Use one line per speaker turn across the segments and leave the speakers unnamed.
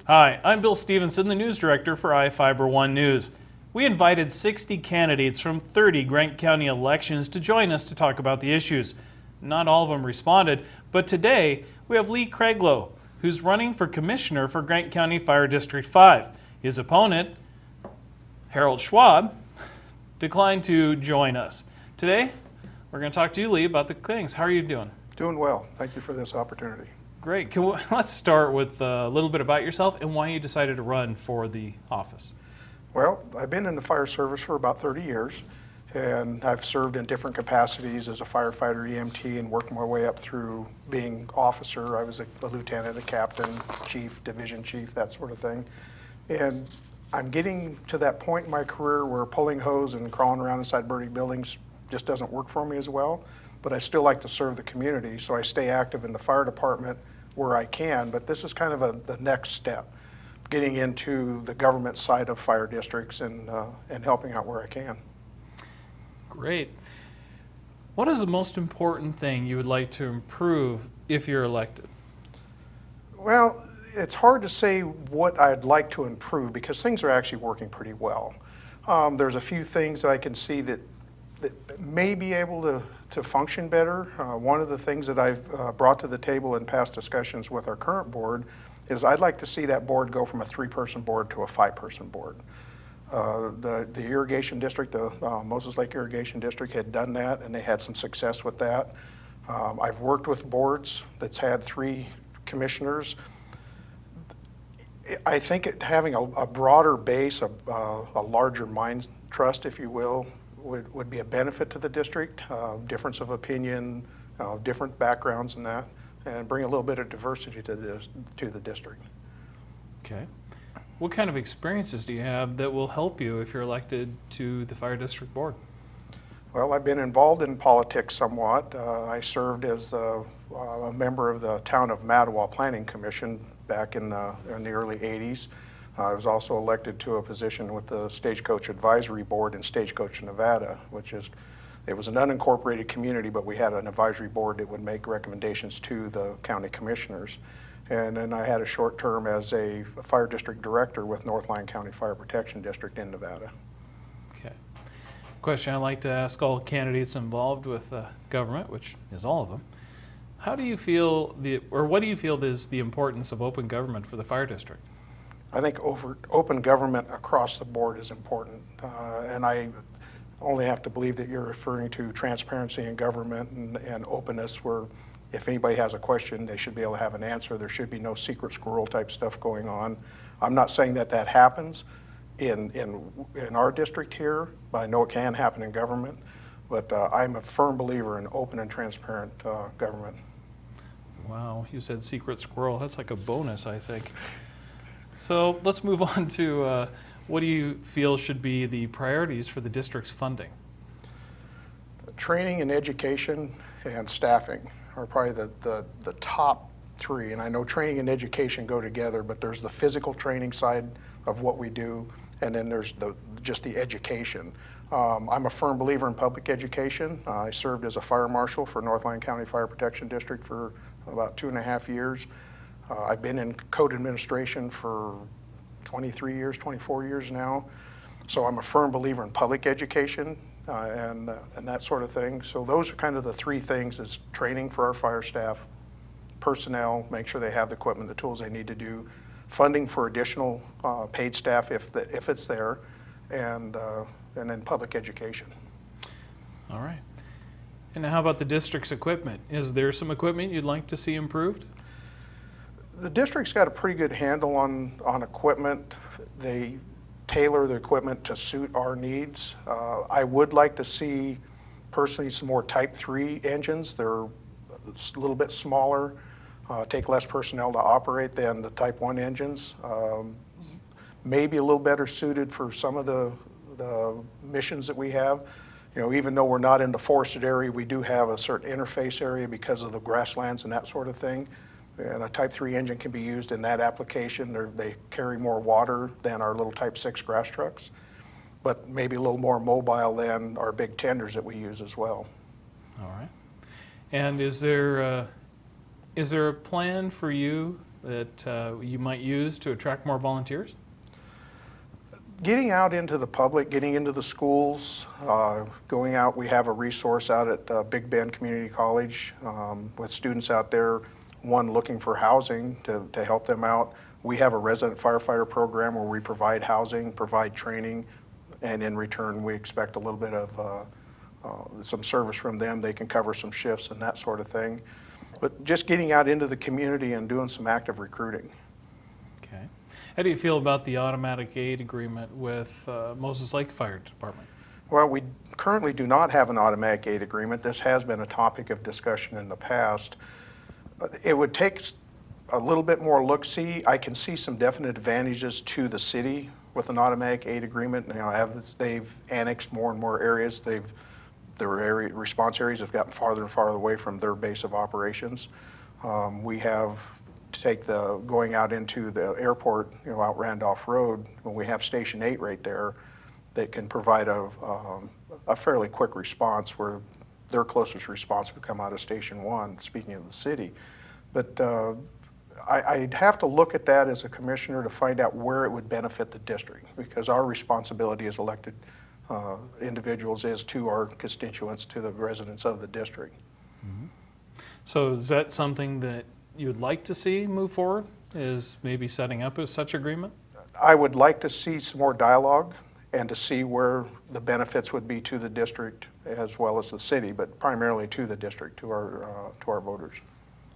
Hi, I'm Bill Stevenson, the news director for iFiber One News. We invited 60 candidates from 30 Grant County elections to join us to talk about the issues. Not all of them responded, but today we have Lee Creiglow, who's running for commissioner for Grant County Fire District 5. His opponent, Harold Schwab, declined to join us. Today, we're going to talk to you, Lee, about the things. How are you doing?
Doing well. Thank you for this opportunity.
Great. Let's start with a little bit about yourself and why you decided to run for the office.
Well, I've been in the fire service for about 30 years, and I've served in different capacities as a firefighter, EMT, and worked my way up through being officer. I was a lieutenant, a captain, chief, division chief, that sort of thing. And I'm getting to that point in my career where pulling hose and crawling around inside burning buildings just doesn't work for me as well. But I still like to serve the community, so I stay active in the fire department where I can. But this is kind of the next step, getting into the government side of fire districts and helping out where I can.
Great. What is the most important thing you would like to improve if you're elected?
Well, it's hard to say what I'd like to improve because things are actually working pretty well. There's a few things that I can see that may be able to function better. One of the things that I've brought to the table in past discussions with our current board is I'd like to see that board go from a 3-person board to a 5-person board. The irrigation district, the Moses Lake Irrigation District had done that and they had some success with that. I've worked with boards that's had 3 commissioners. I think having a broader base, a larger mind trust, if you will, would be a benefit to the district, difference of opinion, different backgrounds and that, and bring a little bit of diversity to the district.
Okay. What kind of experiences do you have that will help you if you're elected to the Fire District Board?
Well, I've been involved in politics somewhat. I served as a member of the Town of Mattawa Planning Commission back in the early 80s. I was also elected to a position with the Stagecoach Advisory Board in Stagecoach, Nevada, it was an unincorporated community, but we had an advisory board that would make recommendations to the county commissioners. And then I had a short term as a fire district director with North Lyon County Fire Protection District in Nevada.
Okay. Question I like to ask all candidates involved with government, which is all of them. How do you feel, what do you feel is the importance of open government for the fire district?
I think open government across the board is important, and I only have to believe that you're referring to transparency in government and openness, where if anybody has a question, they should be able to have an answer. There should be no secret squirrel type stuff going on. I'm not saying that happens in our district here, but I know it can happen in government. But I'm a firm believer in open and transparent government.
Wow, you said secret squirrel. That's like a bonus, I think. So let's move on to what do you feel should be the priorities for the district's funding?
Training and education and staffing are probably the top 3. And I know training and education go together, but there's the physical training side of what we do, and then there's just the education. I'm a firm believer in public education. I served as a fire marshal for North Lyon County Fire Protection District for about 2.5 years. I've been in code administration for 23 years, 24 years now. So I'm a firm believer in public education and that sort of thing. So those are kind of the 3 things: is training for our fire staff, personnel, make sure they have the equipment, the tools they need to do, funding for additional paid staff if it's there, and then public education.
All right. And how about the district's equipment? Is there some equipment you'd like to see improved?
The district's got a pretty good handle on equipment. They tailor the equipment to suit our needs. I would like to see, personally, some more Type 3 engines. They're a little bit smaller, take less personnel to operate than the Type 1 engines. Maybe a little better suited for some of the missions that we have. You know, even though we're not in the forested area, we do have a certain interface area because of the grasslands and that sort of thing. And a Type 3 engine can be used in that application. They carry more water than our little Type 6 grass trucks, but maybe a little more mobile than our big tenders that we use as well.
All right. And is there a plan for you that you might use to attract more volunteers?
Getting out into the public, getting into the schools, going out, we have a resource out at Big Bend Community College with students out there, one looking for housing to help them out. We have a resident firefighter program where we provide housing, provide training, and in return we expect a little bit of some service from them. They can cover some shifts and that sort of thing. But just getting out into the community and doing some active recruiting.
Okay. How do you feel about the automatic aid agreement with Moses Lake Fire Department?
Well, we currently do not have an automatic aid agreement. This has been a topic of discussion in the past. It would take a little bit more look-see. I can see some definite advantages to the city with an automatic aid agreement. You know, they've annexed more and more areas. Their response areas have gotten farther and farther away from their base of operations. We have going out into the airport, you know, out Randolph Road, when we have Station 8 right there, that can provide a fairly quick response, where their closest response would come out of Station 1, speaking of the city. But I'd have to look at that as a commissioner to find out where it would benefit the district, because our responsibility as elected individuals is to our constituents, to the residents of the district.
Mm-hmm. So is that something that you would like to see move forward, is maybe setting up such agreement?
I would like to see some more dialogue and to see where the benefits would be to the district as well as the city, but primarily to the district, to our voters.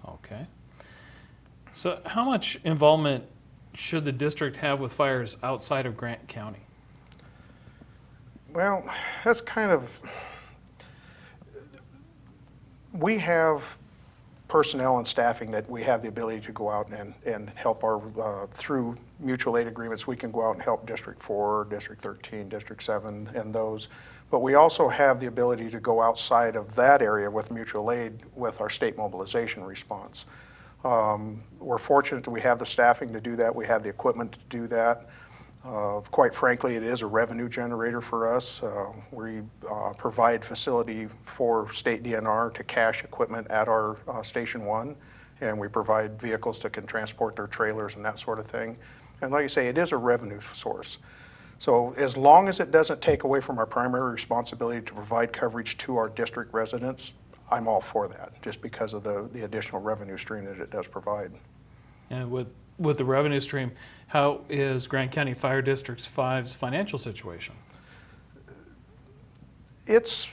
Okay. So how much involvement should the district have with fires outside of Grant County?
Well, that's kind of, we have personnel and staffing that we have the ability to go out and help through mutual aid agreements. We can go out and help District 4, District 13, District 7, and those. But we also have the ability to go outside of that area with mutual aid with our state mobilization response. We're fortunate that we have the staffing to do that. We have the equipment to do that. Quite frankly, it is a revenue generator for us. We provide facility for state DNR to cache equipment at our Station 1, and we provide vehicles that can transport their trailers and that sort of thing. And like I say, it is a revenue source. So as long as it doesn't take away from our primary responsibility to provide coverage to our district residents, I'm all for that, just because of the additional revenue stream that it does provide.
And with the revenue stream, how is Grant County Fire District 5's financial situation?
It's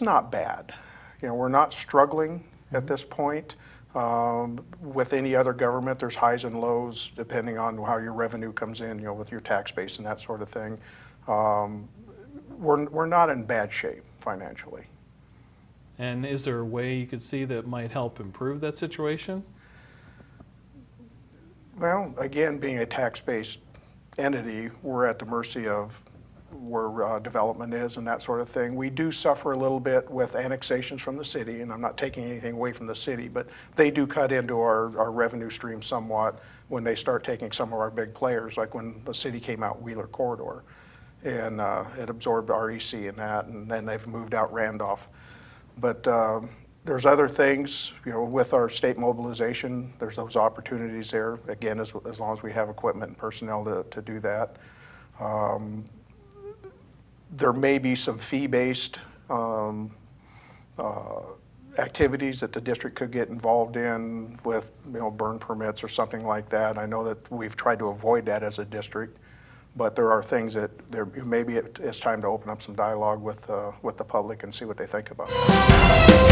not bad. You know, we're not struggling at this point. With any other government, there's highs and lows depending on how your revenue comes in, you know, with your tax base and that sort of thing. We're not in bad shape financially.
And is there a way you could see that might help improve that situation?
Well, again, being a tax-based entity, we're at the mercy of where development is and that sort of thing. We do suffer a little bit with annexations from the city, and I'm not taking anything away from the city, but they do cut into our revenue stream somewhat when they start taking some of our big players, like when the city came out Wheeler Corridor, and it absorbed REC and that, and then they've moved out Randolph. But there's other things, you know, with our state mobilization, there's those opportunities there, again, as long as we have equipment and personnel to do that. There may be some fee-based activities that the district could get involved in with, you know, burn permits or something like that. I know that we've tried to avoid that as a district, but there are things that maybe it's time to open up some dialogue with the public and see what they think about it.